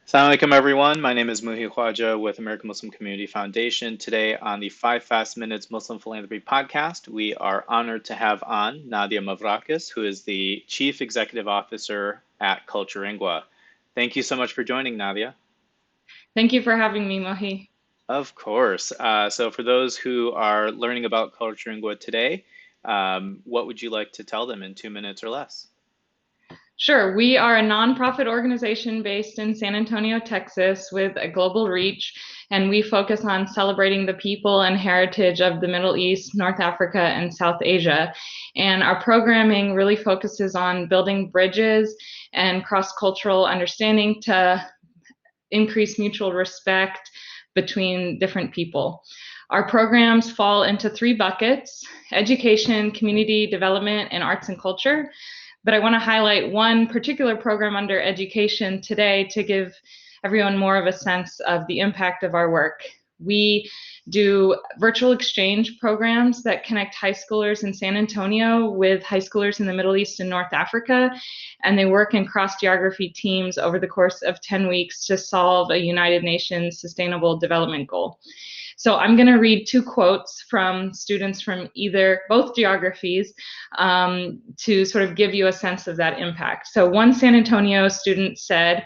Assalamu alaikum, everyone. My name is Muhi Khwaja with American Muslim Community Foundation. Today on the 5 Fast Minutes Muslim Philanthropy podcast, we are honored to have on Nadia Mavrakis, who is the Chief Executive Officer at Culturingua. Thank you so much for joining, Nadia. Thank you for having me, Mohi. Of course. So for those who are learning about Culturingua today, what would you like to tell them in 2 minutes or less? Sure, we are a nonprofit organization based in San Antonio, Texas, with a global reach, and we focus on celebrating the people and heritage of the Middle East, North Africa, and South Asia. And our programming really focuses on building bridges and cross-cultural understanding to increase mutual respect between different people. Our programs fall into three buckets: education, community development, and arts and culture. But I want to highlight one particular program under education today to give everyone more of a sense of the impact of our work. We do virtual exchange programs that connect high schoolers in San Antonio with high schoolers in the Middle East and North Africa, and they work in cross geography teams over the course of 10 weeks to solve a United Nations Sustainable Development Goal. So I'm going to read two quotes from students from both geographies to sort of give you a sense of that impact. So one San Antonio student said,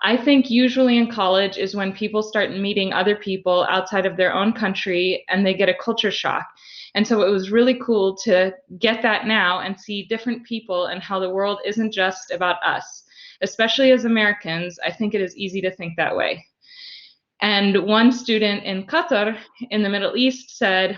"I think usually in college is when people start meeting other people outside of their own country and they get a culture shock. And so it was really cool to get that now and see different people and how the world isn't just about us. Especially as Americans, I think it is easy to think that way." And one student in Qatar in the Middle East said,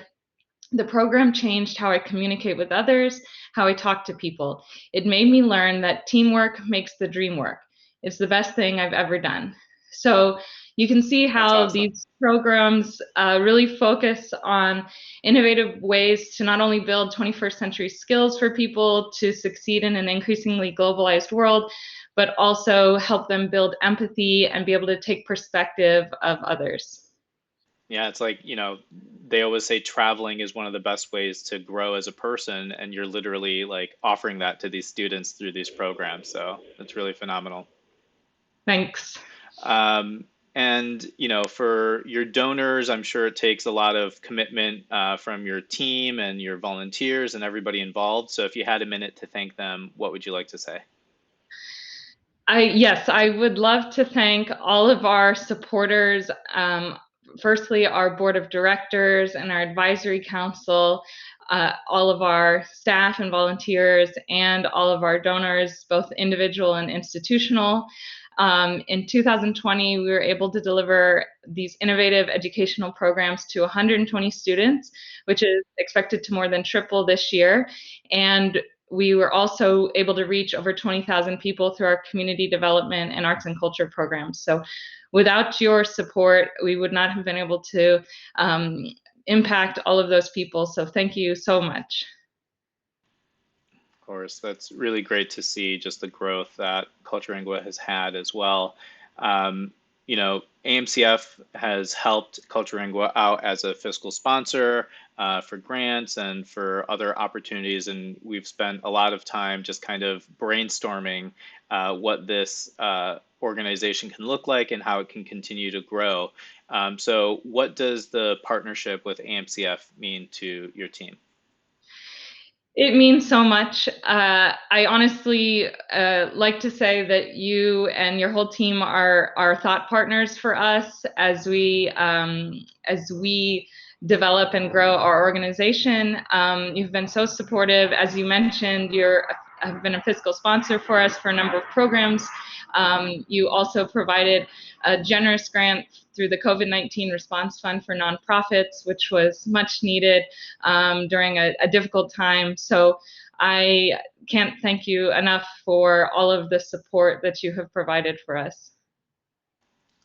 "The program changed how I communicate with others, how I talk to people. It made me learn that teamwork makes the dream work. It's the best thing I've ever done." So you can see That's how awesome. these programs really focus on innovative ways to not only build 21st century skills for people to succeed in an increasingly globalized world, but also help them build empathy and be able to take perspective of others. Yeah, it's like, they always say traveling is one of the best ways to grow as a person, and you're literally like offering that to these students through these programs. So it's really phenomenal. Thanks. Um, and, for your donors, I'm sure it takes a lot of commitment from your team and your volunteers and everybody involved. So if you had a minute to thank them, what would you like to say? Yes, I would love to thank all of our supporters. Firstly, our board of directors and our advisory council, all of our staff and volunteers, and all of our donors, both individual and institutional. In 2020, we were able to deliver these innovative educational programs to 120 students, which is expected to more than triple this year. And we were also able to reach over 20,000 people through our community development and arts and culture programs. So without your support, we would not have been able to impact all of those people. So thank you so much. Of course, that's really great to see just the growth that Culturingua has had as well. AMCF has helped Culturingua out as a fiscal sponsor for grants and for other opportunities, and we've spent a lot of time just kind of brainstorming what this organization can look like and how it can continue to grow. So, what does the partnership with AMCF mean to your team? It means so much. I honestly like to say that you and your whole team are thought partners for us as we develop and grow our organization. You've been so supportive, as you mentioned. You have been a fiscal sponsor for us for a number of programs. You also provided a generous grant through the COVID-19 Response Fund for nonprofits, which was much needed during a difficult time. So I can't thank you enough for all of the support that you have provided for us.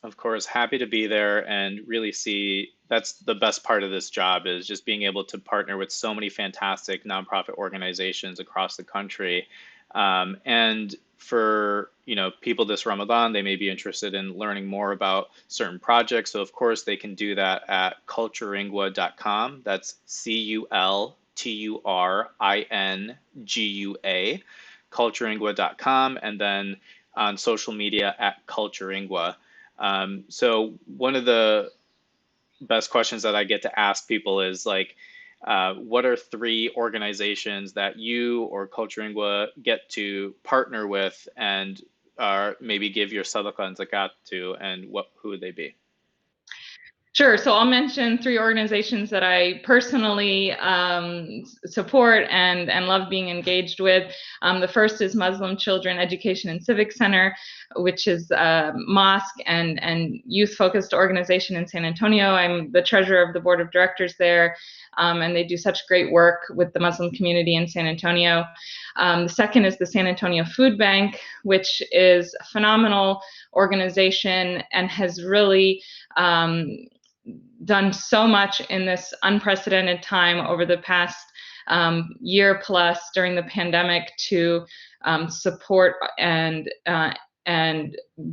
Of course, happy to be there and really see that's the best part of this job is just being able to partner with so many fantastic nonprofit organizations across the country. And for people this Ramadan, they may be interested in learning more about certain projects. So of course they can do that at culturingua.com. That's Culturingua, culturingua.com. And then on social media at Culturingua. So one of the best questions that I get to ask people is like, what are three organizations that you or Culturingua get to partner with and maybe give your sadaqa and zakat to, and who would they be? Sure. So I'll mention three organizations that I personally support and love being engaged with. The first is Muslim Children Education and Civic Center, which is a mosque and youth-focused organization in San Antonio. I'm the treasurer of the board of directors there, and they do such great work with the Muslim community in San Antonio. The second is the San Antonio Food Bank, which is a phenomenal organization and has really done so much in this unprecedented time over the past year plus during the pandemic to support and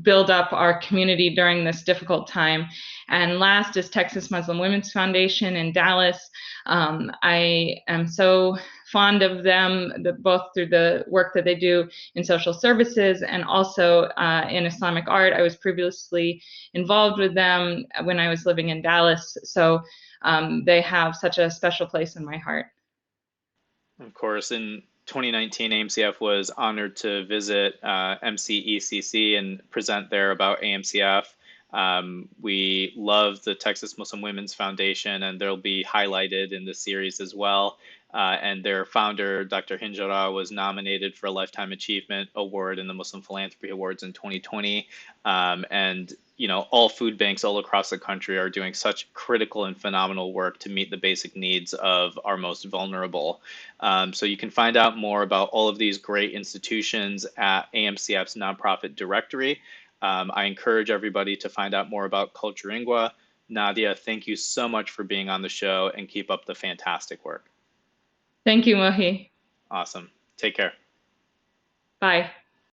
build up our community during this difficult time. And last is Texas Muslim Women's Foundation in Dallas. I am so fond of them, both through the work that they do in social services and also in Islamic art. I was previously involved with them when I was living in Dallas, so they have such a special place in my heart. Of course, in 2019, AMCF was honored to visit MCECC and present there about AMCF. We love the Texas Muslim Women's Foundation, and they'll be highlighted in the series as well. And their founder, Dr. Hinjara, was nominated for a Lifetime Achievement Award in the Muslim Philanthropy Awards in 2020. And all food banks all across the country are doing such critical and phenomenal work to meet the basic needs of our most vulnerable. So you can find out more about all of these great institutions at AMCF's nonprofit directory. I encourage everybody to find out more about Culturingua. Nadia, thank you so much for being on the show and keep up the fantastic work. Thank you, Mohi. Awesome. Take care. Bye.